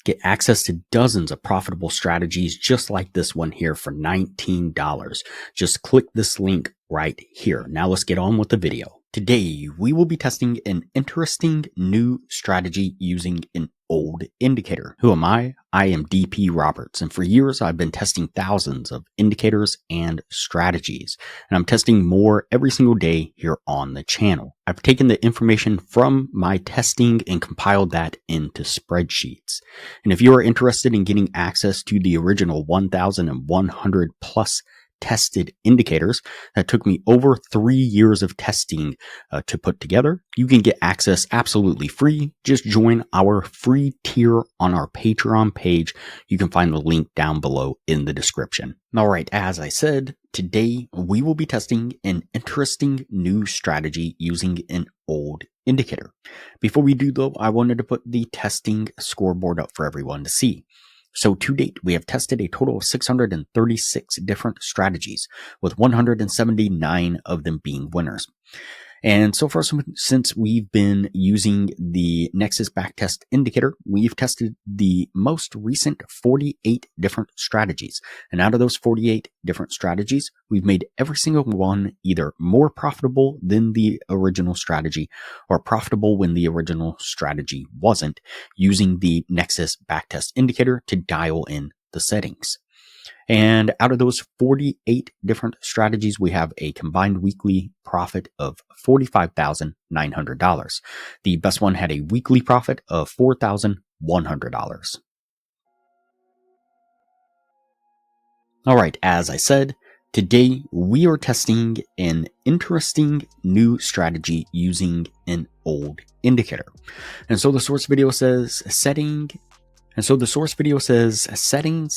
Get access to dozens of profitable strategies just like this one here for $19. Just click this link right here. Now let's get on with the video. Today, we will be testing an interesting new strategy using an old indicator. Who am I? I am DP Roberts, and for years I've been testing thousands of indicators and strategies, and I'm testing more every single day here on the channel. I've taken the information from my testing and compiled that into spreadsheets. And if you are interested in getting access to the original 1,100 plus tested indicators that took me over 3 years of testing to put together, you can get access absolutely free. Just join our free tier on our Patreon page. You can find the link down below in the description. All right, as I said, today we will be testing an interesting new strategy using an old indicator. Before we do though, I wanted to put the testing scoreboard up for everyone to see. So to date, we have tested a total of 636 different strategies, with 179 of them being winners. And so far, since we've been using the Nexus Backtest indicator, we've tested the most recent 48 different strategies. And out of those 48 different strategies, we've made every single one either more profitable than the original strategy or profitable when the original strategy wasn't, using the Nexus Backtest indicator to dial in the settings. And out of those 48 different strategies, we have a combined weekly profit of $45,900. The best one had a weekly profit of $4,100. All right, as I said, today we are testing an interesting new strategy using an old indicator. And so the source video says settings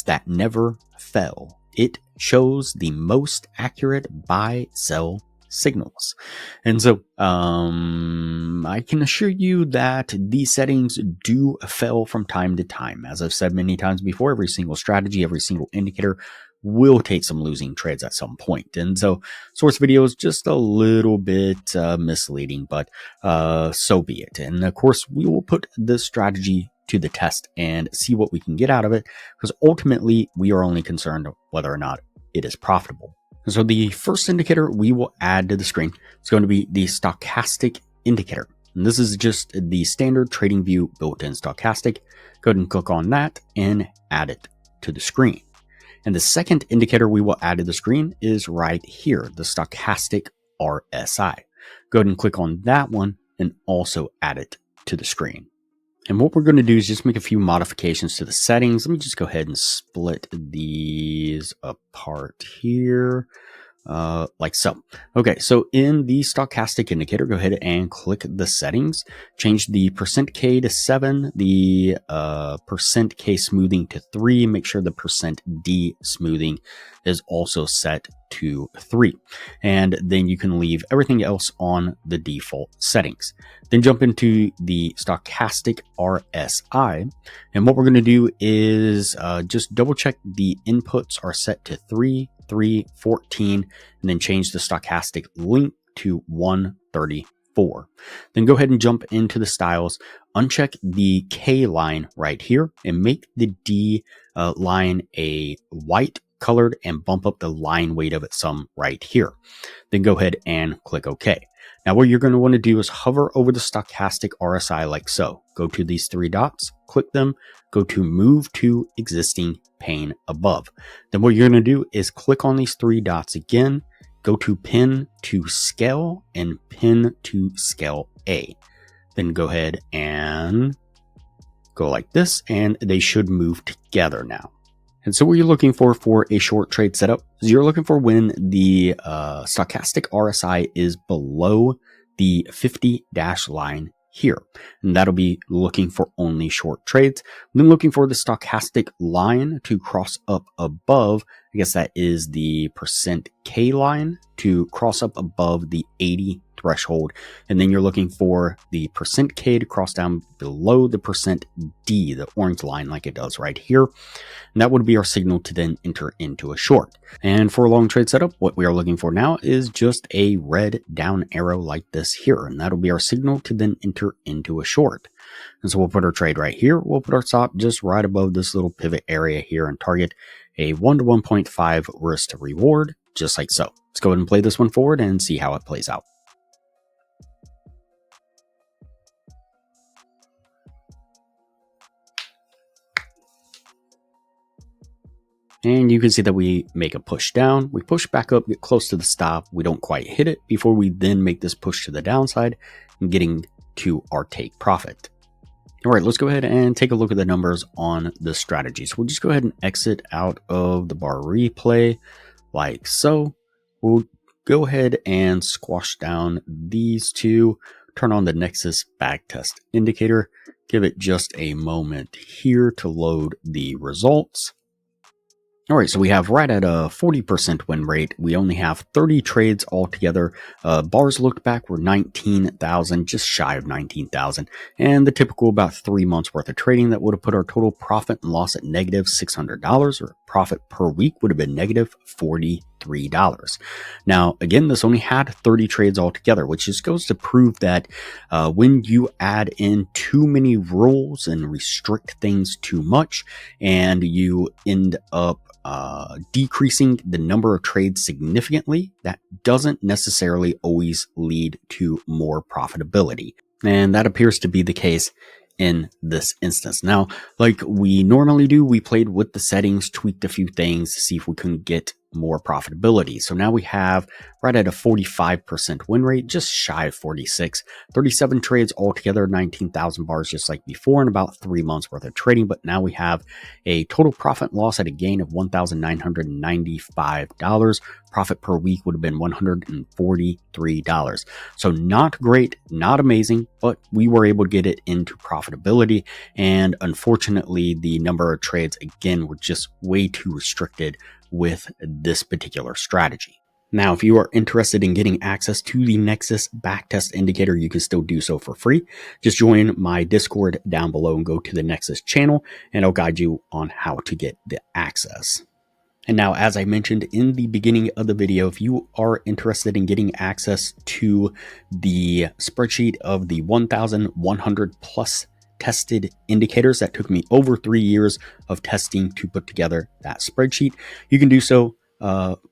that never fell. It shows the most accurate buy-sell signals. And so I can assure you that these settings do fail from time to time. As I've said many times before, every single strategy, every single indicator will take some losing trades at some point. And so source video is just a little bit misleading, but so be it. And of course, we will put this strategy to the test and see what we can get out of it, because ultimately we are only concerned whether or not it is profitable. And so the first indicator we will add to the screen is going to be the stochastic indicator. And this is just the standard trading view built-in stochastic. Go ahead and click on that and add it to the screen. And the second indicator we will add to the screen is right here, the stochastic RSI. Go ahead and click on that one and also add it to the screen. And what we're going to do is just make a few modifications to the settings. Let me just go ahead and split these apart here, like so. Okay, so in the stochastic indicator, go ahead and click the settings. Change the %K to 7, the %K smoothing to 3. Make sure the %D smoothing is also set to 3. And then you can leave everything else on the default settings. Then jump into the stochastic RSI. And what we're going to do is just double check the inputs are set to 3, 3, 14, and then change the stochastic length to 134. Then go ahead and jump into the styles, uncheck the K line right here, and make the D line a white colored and bump up the line weight of it some right here. Then go ahead and click OK. Now what you're going to want to do is hover over the stochastic RSI like so. Go to these 3 dots, click them, go to move to existing pane above. Then what you're going to do is click on these 3 dots again, go to pin to scale and pin to scale A. Then go ahead and go like this, and they should move together now. And so what you're looking for a short trade setup is you're looking for when the stochastic RSI is below the 50 dash line here. And that'll be looking for only short trades. Then looking for the stochastic line to cross up above, I guess that is the %K line, to cross up above the 80 threshold. And then you're looking for the %K to cross down below the %D, the orange line like it does right here. And that would be our signal to then enter into a short. And for a long trade setup, what we are looking for now is just a red down arrow like this here. And that'll be our signal to then enter into a short. And so we'll put our trade right here. We'll put our stop just right above this little pivot area here and target a 1 to 1.5 risk to reward, just like so. Let's go ahead and play this one forward and see how it plays out. And you can see that we make a push down, we push back up, get close to the stop, we don't quite hit it before we then make this push to the downside and getting to our take profit. All right, let's go ahead and take a look at the numbers on the strategy. So we'll just go ahead and exit out of the bar replay like so. We'll go ahead and squash down these two, turn on the Nexus backtest indicator, give it just a moment here to load the results. All right, so we have right at a 40% win rate. We only have 30 trades altogether. Bars looked back were 19,000, just shy of 19,000. And the typical about 3 months worth of trading that would have put our total profit and loss at negative $600, or profit per week would have been negative $43. Now, again, this only had 30 trades altogether, which just goes to prove that when you add in too many rules and restrict things too much, and you end up decreasing the number of trades significantly, that doesn't necessarily always lead to more profitability. And that appears to be the case in this instance. Now, like we normally do, we played with the settings, tweaked a few things to see if we can get more profitability. So now we have right at a 45% win rate, just shy of 46, 37 trades altogether, 19,000 bars just like before, and about 3 months worth of trading. But now we have a total profit loss at a gain of $1,995. Profit per week would have been $143. So not great, not amazing, but we were able to get it into profitability. And unfortunately, the number of trades again were just way too restricted with this particular strategy. Now, if you are interested in getting access to the Nexus backtest indicator, you can still do so for free. Just join my Discord down below and go to the Nexus channel, and I'll guide you on how to get the access. And now, as I mentioned in the beginning of the video, if you are interested in getting access to the spreadsheet of the 1,100 plus tested indicators that took me over 3 years of testing to put together that spreadsheet, you can do so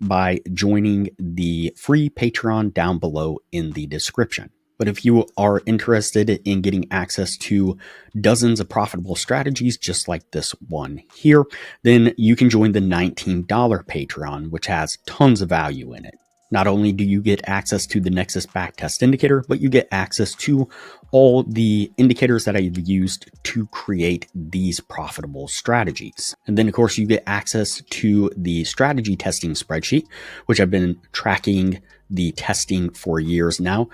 by joining the free Patreon down below in the description. But if you are interested in getting access to dozens of profitable strategies just like this one here, then you can join the $19 Patreon, which has tons of value in it. Not only do you get access to the Nexus backtest indicator, but you get access to all the indicators that I've used to create these profitable strategies. And then, of course, you get access to the strategy testing spreadsheet, which I've been tracking the testing for years now,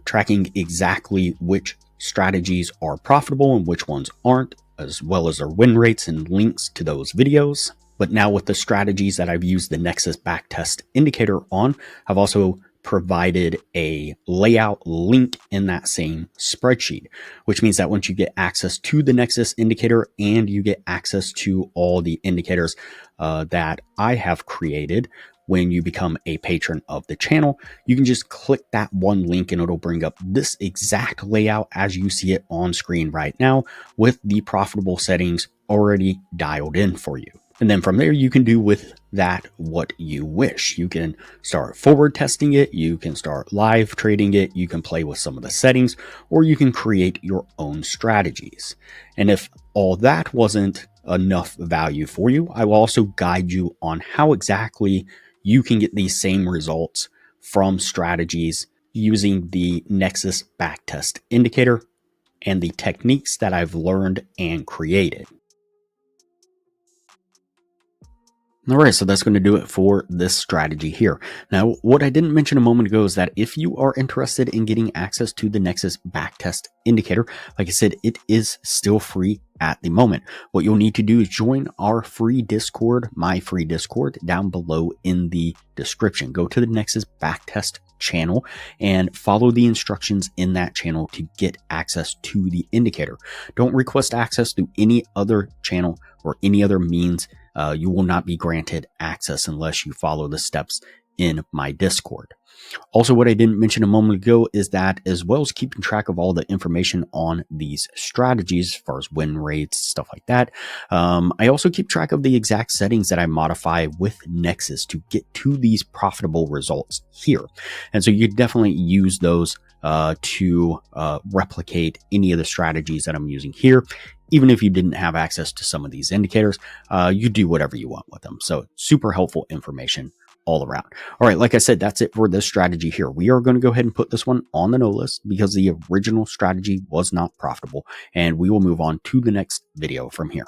tracking exactly which strategies are profitable and which ones aren't, as well as their win rates and links to those videos. But now with the strategies that I've used the Nexus backtest indicator on, I've also provided a layout link in that same spreadsheet, which means that once you get access to the Nexus indicator and you get access to all the indicators that I have created, when you become a patron of the channel, you can just click that one link and it'll bring up this exact layout as you see it on screen right now with the profitable settings already dialed in for you. And then from there, you can do with that what you wish. You can start forward testing it, you can start live trading it, you can play with some of the settings, or you can create your own strategies. And if all that wasn't enough value for you, I will also guide you on how exactly you can get these same results from strategies using the Nexus backtest indicator and the techniques that I've learned and created. All right, so that's going to do it for this strategy here. Now, what I didn't mention a moment ago is that if you are interested in getting access to the Nexus backtest indicator, like I said, it is still free at the moment. What you'll need to do is join our free Discord, my free Discord, down below in the description. Go to the Nexus backtest channel and follow the instructions in that channel to get access to the indicator. Don't request access through any other channel or any other means. You will not be granted access unless you follow the steps in my Discord. Also, what I didn't mention a moment ago is that, as well as keeping track of all the information on these strategies, as far as win rates, stuff like that, I also keep track of the exact settings that I modify with Nexus to get to these profitable results here. And so you definitely use those to replicate any of the strategies that I'm using here. Even if you didn't have access to some of these indicators, you do whatever you want with them. So super helpful information all around. All right, like I said, that's it for this strategy here. We are going to go ahead and put this one on the no list because the original strategy was not profitable, and we will move on to the next video from here.